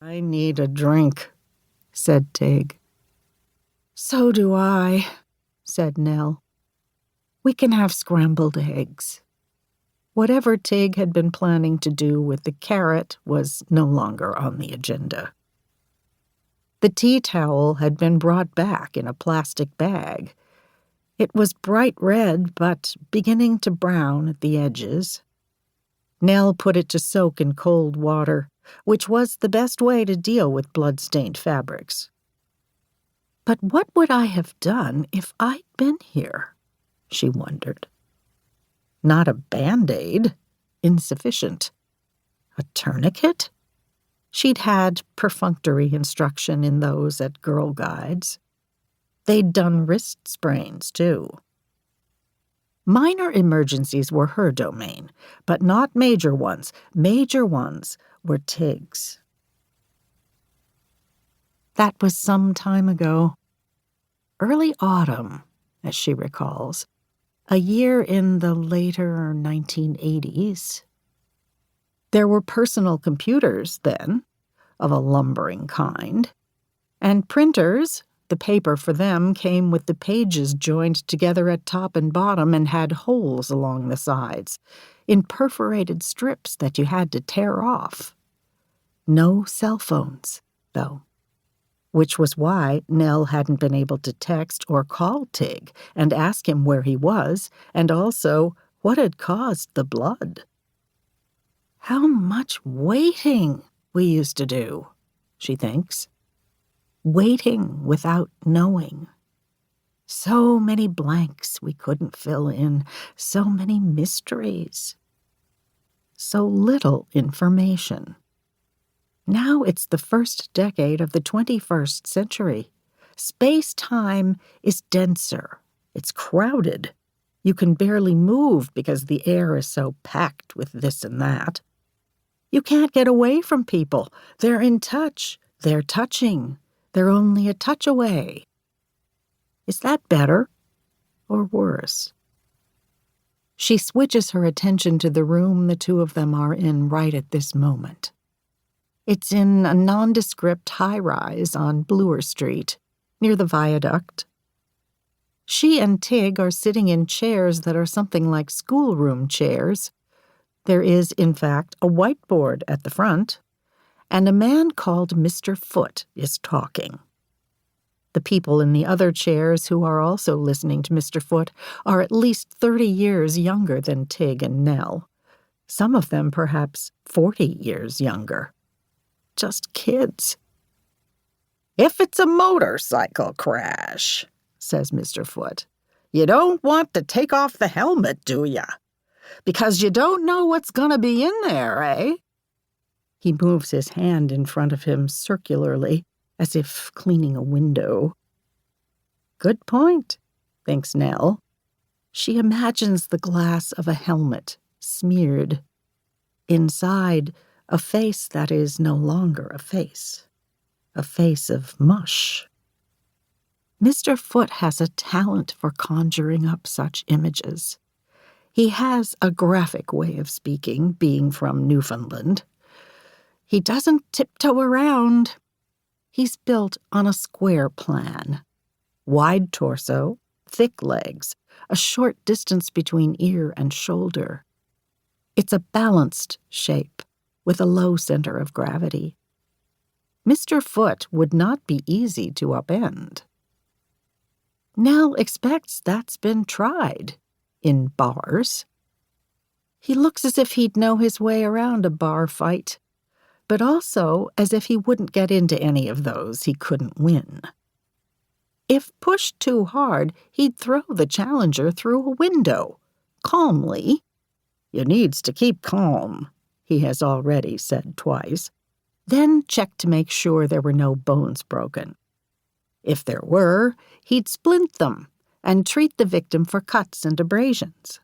"I need a drink," said Tig. "So do I," said Nell. "We can have scrambled eggs." Whatever Tig had been planning to do with the carrot was no longer on the agenda. The tea towel had been brought back in a plastic bag. It was bright red, but beginning to brown at the edges. Nell put it to soak in cold water, which was the best way to deal with blood-stained fabrics. But what would I have done if I'd been here? She wondered. Not a Band-Aid. Insufficient. A tourniquet? She'd had perfunctory instruction in those at Girl Guides. They'd done wrist sprains, too. Minor emergencies were her domain, but not major ones. Major ones were Tig's. That was some time ago. Early autumn, as she recalls. A year in the later 1980s. There were personal computers then, of a lumbering kind, and printers. The paper for them came with the pages joined together at top and bottom and had holes along the sides, in perforated strips that you had to tear off. No cell phones, though. Which was why Nell hadn't been able to text or call Tig and ask him where he was, and also what had caused the blood. How much waiting we used to do, she thinks. Waiting without knowing. So many blanks we couldn't fill in, so many mysteries. So little information. Now it's the first decade of the 21st century. Space-time is denser. It's crowded. You can barely move because the air is so packed with this and that. You can't get away from people. They're in touch. They're touching. They're only a touch away. Is that better or worse? She switches her attention to the room the two of them are in right at this moment. It's in a nondescript high-rise on Bloor Street, near the viaduct. She and Tig are sitting in chairs that are something like schoolroom chairs. There is, in fact, a whiteboard at the front, and a man called Mr. Foote is talking. The people in the other chairs who are also listening to Mr. Foote are at least 30 years younger than Tig and Nell. Some of them perhaps 40 years younger. Just kids. "If it's a motorcycle crash," says Mr. Foote, "you don't want to take off the helmet, do ya? Because you don't know what's gonna be in there, eh?" He moves his hand in front of him circularly, as if cleaning a window. Good point, thinks Nell. She imagines the glass of a helmet, smeared. Inside, a face that is no longer a face of mush. Mr. Foote has a talent for conjuring up such images. He has a graphic way of speaking, being from Newfoundland. He doesn't tiptoe around. He's built on a square plan. Wide torso, thick legs, a short distance between ear and shoulder. It's a balanced shape, with a low center of gravity. Mr. Foote would not be easy to upend. Nell expects that's been tried in bars. He looks as if he'd know his way around a bar fight, but also as if he wouldn't get into any of those he couldn't win. If pushed too hard, he'd throw the challenger through a window, calmly. "You needs to keep calm," he has already said twice. Then check to make sure there were no bones broken. If there were, he'd splint them and treat the victim for cuts and abrasions.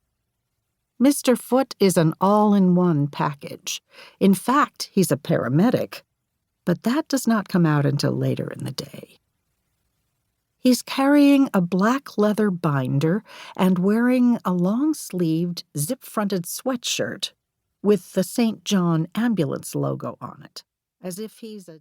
Mr. Foote is an all-in-one package. In fact, he's a paramedic, but that does not come out until later in the day. He's carrying a black leather binder and wearing a long-sleeved, zip-fronted sweatshirt with the St. John ambulance logo on it, as if he's a